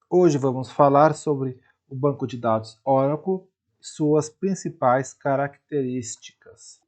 Hoje vamos falar sobre o banco de dados Oracle e suas principais características.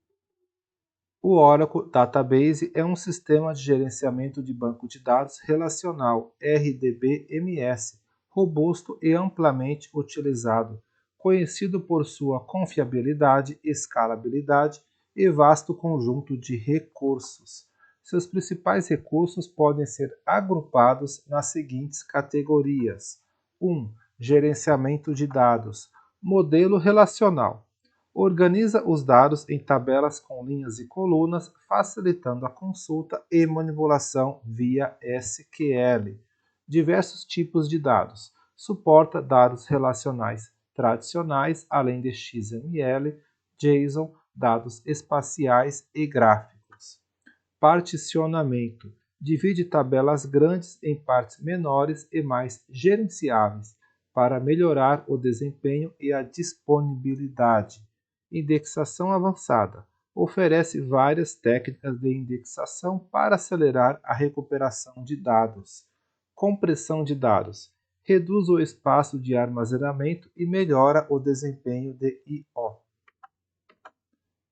O Oracle Database é um sistema de gerenciamento de banco de dados relacional RDBMS, robusto e amplamente utilizado, conhecido por sua confiabilidade, escalabilidade e vasto conjunto de recursos. Seus principais recursos podem ser agrupados nas seguintes categorias: 1. Gerenciamento de dados. Modelo relacional. Organiza os dados em tabelas com linhas e colunas, facilitando a consulta e manipulação via SQL. Diversos tipos de dados. Suporta dados relacionais tradicionais, além de XML, JSON, dados espaciais e gráficos. Particionamento. Divide tabelas grandes em partes menores e mais gerenciáveis para melhorar o desempenho e a disponibilidade. Indexação avançada. Oferece várias técnicas de indexação para acelerar a recuperação de dados. Compressão de dados. Reduz o espaço de armazenamento e melhora o desempenho de I/O.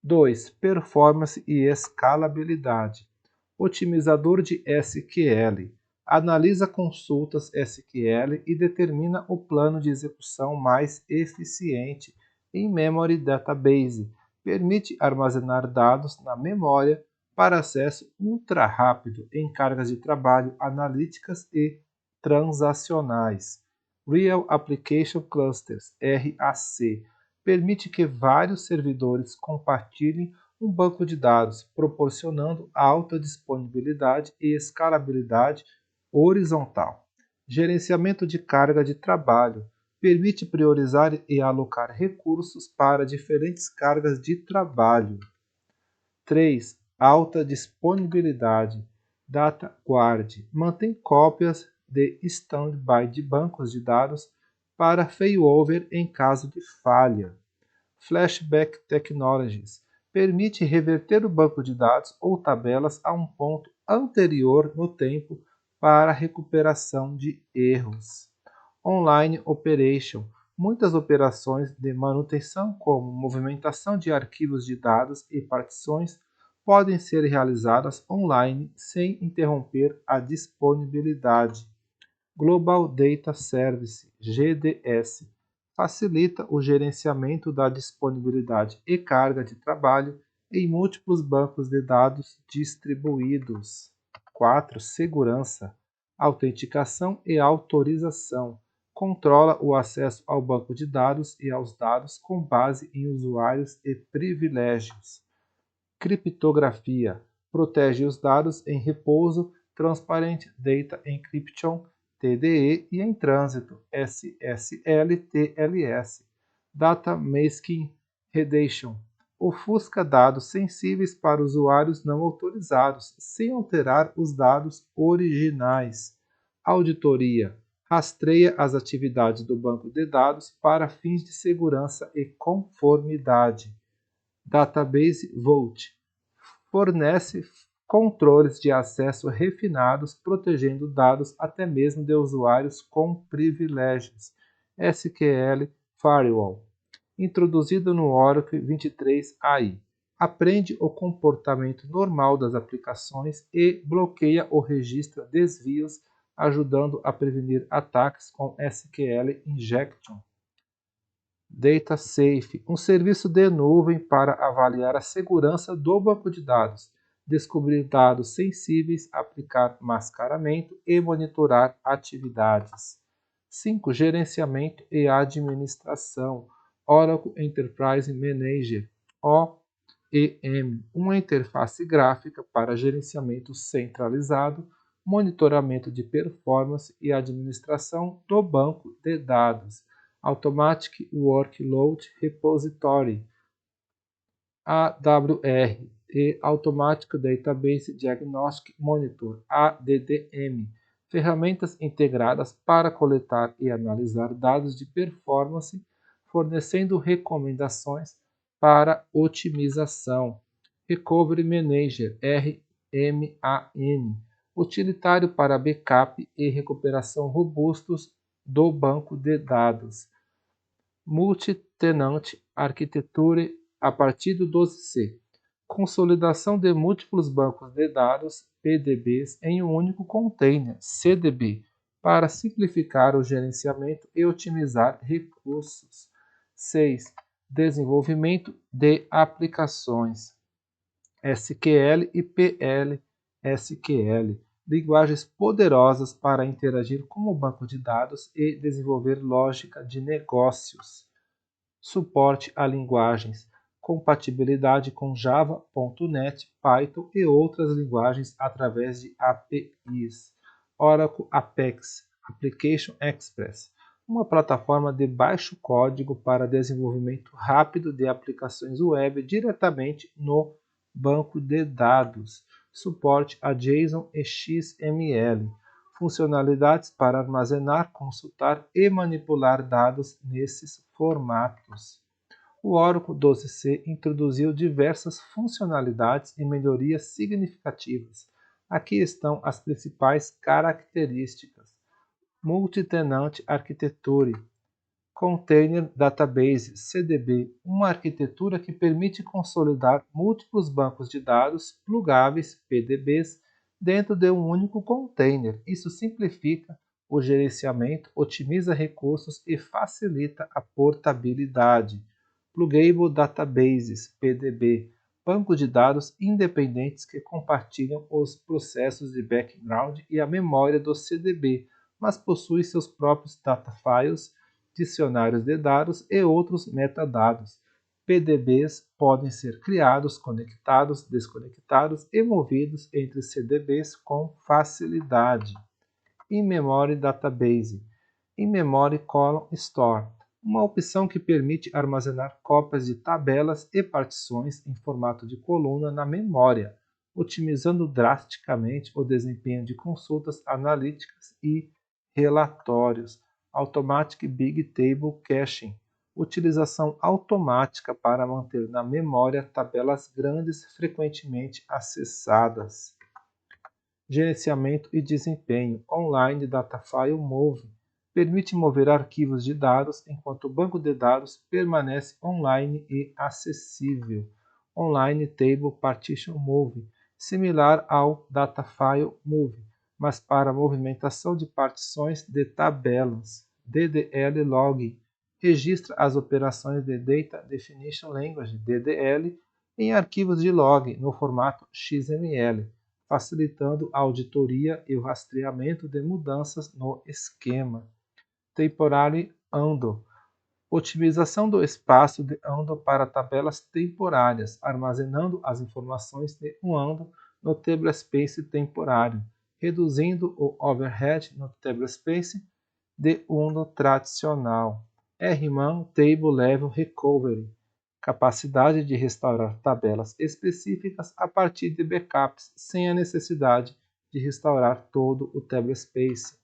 2. Performance e escalabilidade. Otimizador de SQL. Analisa consultas SQL e determina o plano de execução mais eficiente em Memory Database. Permite armazenar dados na memória para acesso ultra rápido em cargas de trabalho analíticas e transacionais. Real Application Clusters, RAC, permite que vários servidores compartilhem um banco de dados, proporcionando alta disponibilidade e escalabilidade horizontal. Gerenciamento de carga de trabalho permite priorizar e alocar recursos para diferentes cargas de trabalho. 3. Alta disponibilidade. Data Guard mantém cópias de stand-by de bancos de dados para failover em caso de falha. Flashback Technologies permite reverter o banco de dados ou tabelas a um ponto anterior no tempo para recuperação de erros. Online Operation. Muitas operações de manutenção, como movimentação de arquivos de dados e partições, podem ser realizadas online sem interromper a disponibilidade. Global Data Service, GDS, facilita o gerenciamento da disponibilidade e carga de trabalho em múltiplos bancos de dados distribuídos. 4. Segurança, autenticação e autorização. Controla o acesso ao banco de dados e aos dados com base em usuários e privilégios. Criptografia, protege os dados em repouso, Transparent Data Encryption, TDE, e em trânsito, SSL/TLS. Data Masking Redaction, ofusca dados sensíveis para usuários não autorizados, sem alterar os dados originais. Auditoria, rastreia as atividades do banco de dados para fins de segurança e conformidade. Database Vault fornece controles de acesso refinados, protegendo dados até mesmo de usuários com privilégios. SQL Firewall, introduzido no Oracle 23 AI, aprende o comportamento normal das aplicações e bloqueia ou registra desvios, ajudando a prevenir ataques com SQL Injection. DataSafe, um serviço de nuvem para avaliar a segurança do banco de dados, descobrir dados sensíveis, aplicar mascaramento e monitorar atividades. 5. Gerenciamento e administração. Oracle Enterprise Manager, OEM, uma interface gráfica para gerenciamento centralizado, monitoramento de performance e administração do banco de dados. Automatic Workload Repository, AWR, e Automatic Database Diagnostic Monitor, ADDM, ferramentas integradas para coletar e analisar dados de performance, fornecendo recomendações para otimização. Recovery Manager, RMAN, utilitário para backup e recuperação robustos do banco de dados. Multi-tenant Architecture a partir do 12C. Consolidação de múltiplos bancos de dados, PDBs, em um único container, CDB, para simplificar o gerenciamento e otimizar recursos. 6. Desenvolvimento de aplicações. SQL e PL/SQL, linguagens poderosas para interagir com o banco de dados e desenvolver lógica de negócios. Suporte a linguagens, compatibilidade com Java, .NET, Python e outras linguagens através de APIs. Oracle Apex Application Express, uma plataforma de baixo código para desenvolvimento rápido de aplicações web diretamente no banco de dados. Suporte a JSON e XML, funcionalidades para armazenar, consultar e manipular dados nesses formatos. O Oracle 12C introduziu diversas funcionalidades e melhorias significativas. Aqui estão as principais características. Multi-tenant Architecture, Container Database, CDB, uma arquitetura que permite consolidar múltiplos bancos de dados plugáveis, PDBs, dentro de um único container. Isso simplifica o gerenciamento, otimiza recursos e facilita a portabilidade. Pluggable Databases, PDB, banco de dados independentes que compartilham os processos de background e a memória do CDB, mas possuem seus próprios data files, dicionários de dados e outros metadados. PDBs podem ser criados, conectados, desconectados e movidos entre CDBs com facilidade. In-Memory Database, In-Memory Column Store, uma opção que permite armazenar cópias de tabelas e partições em formato de coluna na memória, otimizando drasticamente o desempenho de consultas analíticas e relatórios. Automatic Big Table Caching, utilização automática para manter na memória tabelas grandes frequentemente acessadas. Gerenciamento e desempenho. Online Data File Move, permite mover arquivos de dados enquanto o banco de dados permanece online e acessível. Online Table Partition Move, similar ao Data File Move, mas para movimentação de partições de tabelas. DDL Log, registra as operações de Data Definition Language, DDL, em arquivos de log no formato XML, facilitando a auditoria e o rastreamento de mudanças no esquema. Temporary Undo, otimização do espaço de undo para tabelas temporárias, armazenando as informações de um undo no tablespace temporário, reduzindo o overhead no tablespace de undo tradicional. RMAN Table Level Recovery, capacidade de restaurar tabelas específicas a partir de backups, sem a necessidade de restaurar todo o tablespace.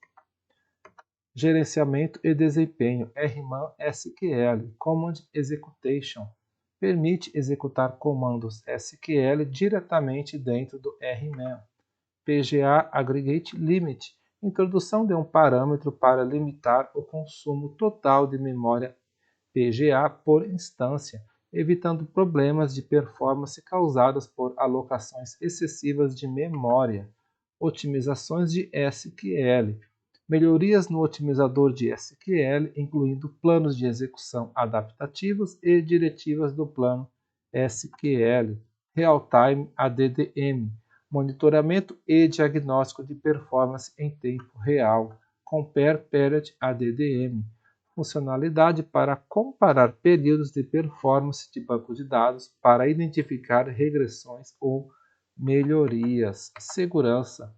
Gerenciamento e desempenho, RMAN SQL, Command Execution, permite executar comandos SQL diretamente dentro do RMAN. PGA Aggregate Limit, introdução de um parâmetro para limitar o consumo total de memória PGA por instância, evitando problemas de performance causados por alocações excessivas de memória. Otimizações de SQL, melhorias no otimizador de SQL, incluindo planos de execução adaptativos e diretivas do plano SQL. Real-Time ADDM, monitoramento e diagnóstico de performance em tempo real. Compare Period ADDM, funcionalidade para comparar períodos de performance de banco de dados para identificar regressões ou melhorias. Segurança.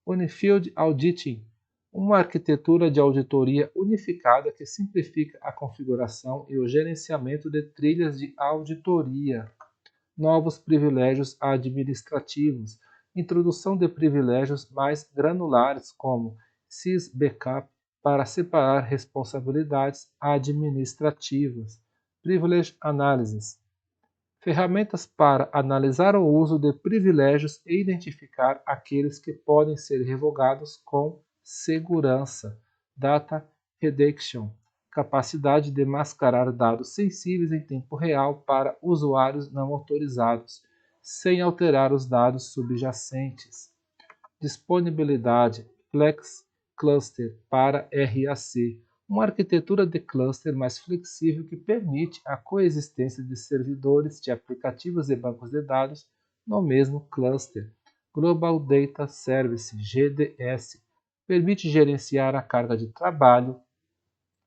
Unified Auditing, uma arquitetura de auditoria unificada que simplifica a configuração e o gerenciamento de trilhas de auditoria. Novos privilégios administrativos, introdução de privilégios mais granulares como sysbackup para separar responsabilidades administrativas. Privilege Analysis, ferramentas para analisar o uso de privilégios e identificar aqueles que podem ser revogados com segurança. Data redaction, capacidade de mascarar dados sensíveis em tempo real para usuários não autorizados, sem alterar os dados subjacentes. Disponibilidade Flex Cluster para RAC, uma arquitetura de cluster mais flexível que permite a coexistência de servidores de aplicativos e bancos de dados no mesmo cluster. Global Data Service (GDS) permite gerenciar a carga de trabalho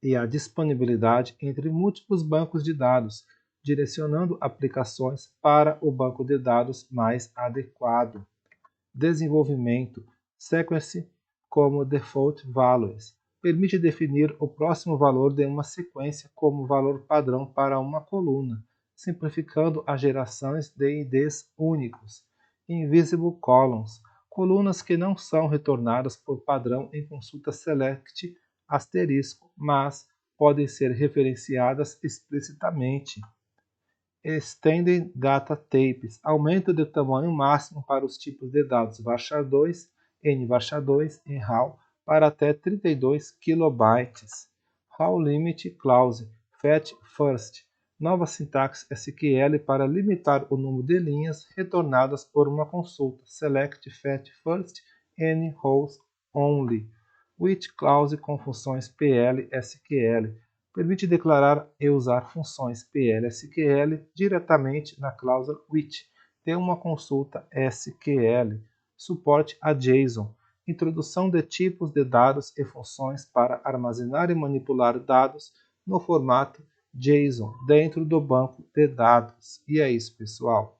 e a disponibilidade entre múltiplos bancos de dados, direcionando aplicações para o banco de dados mais adequado. Desenvolvimento Sequence como Default Values permite definir o próximo valor de uma sequência como valor padrão para uma coluna, simplificando as gerações de IDs únicos. Invisible Columns colunas que não são retornadas por padrão em consulta select asterisco, mas podem ser referenciadas explicitamente. Extended Data Types aumento de tamanho máximo para os tipos de dados varchar2, nvarchar2 e RAW para até 32 KB. RAW Limit Clause Fetch First nova sintaxe SQL para limitar o número de linhas retornadas por uma consulta. Select Fetch First N Rows Only. With Clause com funções PL SQL permite declarar e usar funções PL/SQL diretamente na cláusula with de uma consulta SQL. Suporte a JSON. Introdução de tipos de dados e funções para armazenar e manipular dados no formato JSON dentro do banco de dados. E é isso, pessoal.